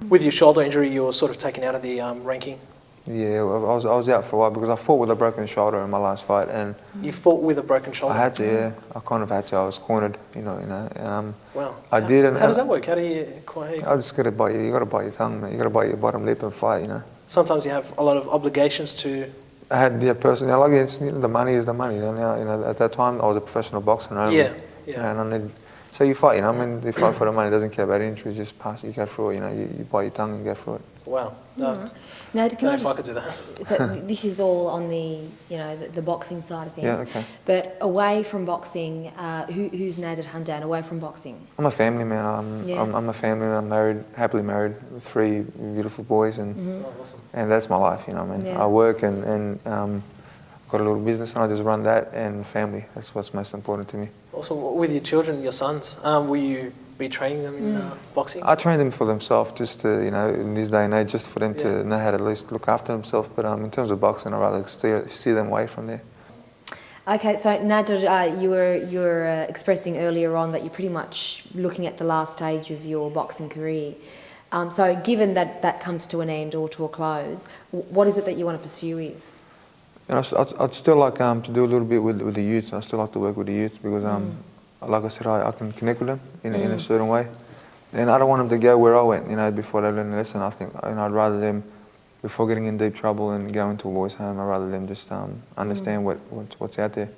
With your shoulder injury, you were sort of taken out of the ranking. Yeah, I was out for a while because I fought with a broken shoulder in my last fight, and You fought with a broken shoulder. I had to. Yeah, I kind of had to. I was cornered, and Wow. I did. And how does that work? How do you? I just gotta bite you. You gotta bite your tongue, man. You gotta bite your bottom lip and fight. Sometimes you have a lot of obligations to. I had personally. Like the money is the money. At that time I was a professional boxer. Only, Yeah. And I need. So you fight. You fight for the money. Doesn't care about injuries. Just pass. You go through it. You bite your tongue and go through it. Wow. No, Now, don't know if I could do that. So this is all on the, the boxing side of things. Yeah, okay. But away from boxing, who's Nader Hamdan away from boxing? I'm a family man. I'm a family man. I'm married, happily married, with 3 beautiful boys, and Awesome. and that's my life. Yeah. I work and got a little business, and I just run that, and family. That's what's most important to me. Also, with your children, your sons, will you be training them in boxing? I train them for themselves, just to, in this day and age, just for them to know how to at least look after themselves. But in terms of boxing, I'd rather steer them away from there. Okay, so Nader, you were expressing earlier on that you're pretty much looking at the last stage of your boxing career. So given that that comes to an end or to a close, what is it that you want to pursue with? I'd still like to do a little bit with the youth. I still like to work with the youth because, like I said, I can connect with them in a certain way. And I don't want them to go where I went, before they learn a lesson. I think I'd rather them, before getting in deep trouble and going to a boys' home, I'd rather them just understand what's out there.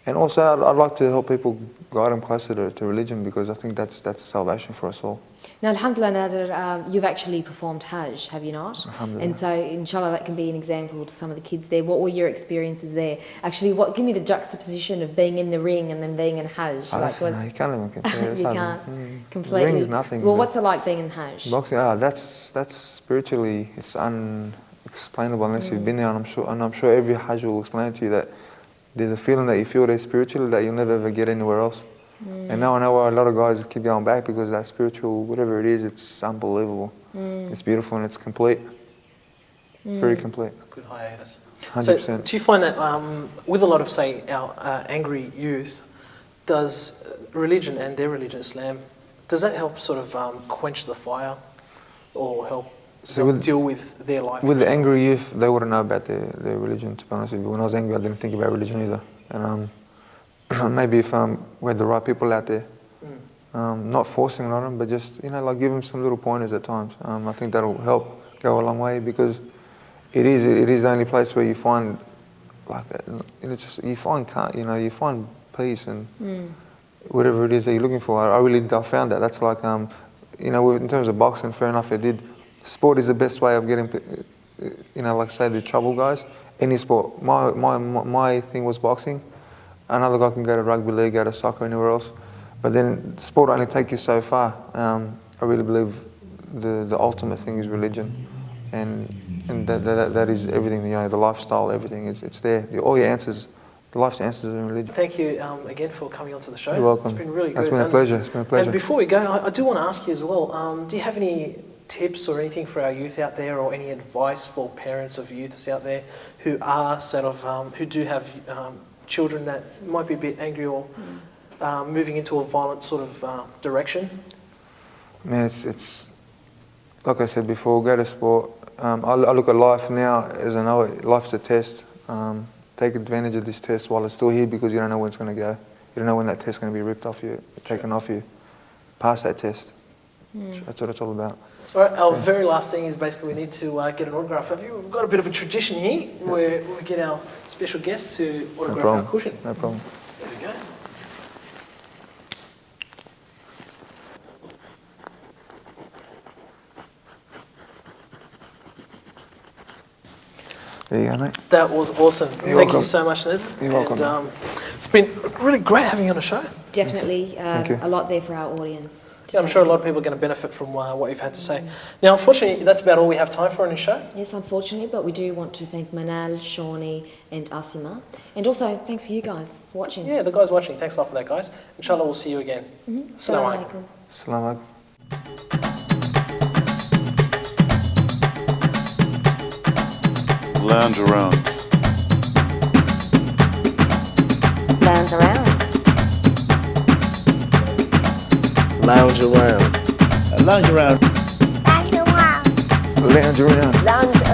And also, I'd like to help people guide them closer to religion, because I think that's a salvation for us all. Now, alhamdulillah, Nader, you've actually performed Hajj, have you not? Alhamdulillah. And so, inshallah, that can be an example to some of the kids there. What were your experiences there? Actually, give me the juxtaposition of being in the ring and then being in Hajj. No, you can't even compare. You can't completely. The ring is nothing. Well, what's it like being in Hajj? Boxing, that's spiritually, it's unexplainable unless you've been there. And I'm sure every Hajj will explain to you that there's a feeling that you feel there spiritually that you'll never ever get anywhere else. And now I know why a lot of guys keep going back, because that spiritual, whatever it is, it's unbelievable. It's beautiful and it's complete. Very complete. Good hiatus. 100%. So do you find that with a lot of, say, our angry youth, does religion and their religion, Islam, does that help sort of quench the fire or help deal with their life? With the angry youth, they wouldn't know about their religion, to be honest with you. When I was angry, I didn't think about religion either. And maybe if we had the right people out there, not forcing it on them, but just, like give them some little pointers at times. I think that'll help go a long way, because it is the only place where you find, you find peace and whatever it is that you're looking for. I found that. That's like, in terms of boxing, fair enough, it did. Sport is the best way of getting, like say the trouble guys. Any sport. My thing was boxing. Another guy can go to rugby league, go to soccer, anywhere else. But then sport only takes you so far. I really believe the ultimate thing is religion, and that is everything. The lifestyle, everything it's there. All your answers, the life's answers are in religion. Thank you again for coming onto the show. You're welcome. It's been really good. It's been a pleasure. It's been a pleasure. And before we go, I do want to ask you as well. Do you have any tips or anything for our youth out there, or any advice for parents of youths out there who are who do have children that might be a bit angry or moving into a violent sort of direction? Man, it's like I said before, go to sport. I look at life now as I know it. Life's a test. Take advantage of this test while it's still here, because you don't know when it's going to go. You don't know when that test's going to be ripped off you, taken off you. Pass that test. That's what it's all about. All right, our very last thing is basically we need to get an autograph of you. We've got a bit of a tradition here where we get our special guest to autograph our cushion. No problem. There we go. There you go, mate. That was awesome. Thank you so much, Ned. You're welcome. And, it's been really great having you on the show. Definitely you. a lot there for our audience. Yeah, I'm sure a lot of people are going to benefit from what you've had to say. Now, unfortunately, that's about all we have time for in the show. Yes, unfortunately, but we do want to thank Manal, Shawnee and Asima. And also, thanks for you guys for watching. Yeah, the guys watching, thanks a lot for that, guys. Inshallah, we'll see you again. Assalamu alaikum. Assalamu alaikum. Lounge around. Lounge around. Lounge around. Lounge around. Lounge around. Lounge around. Lounge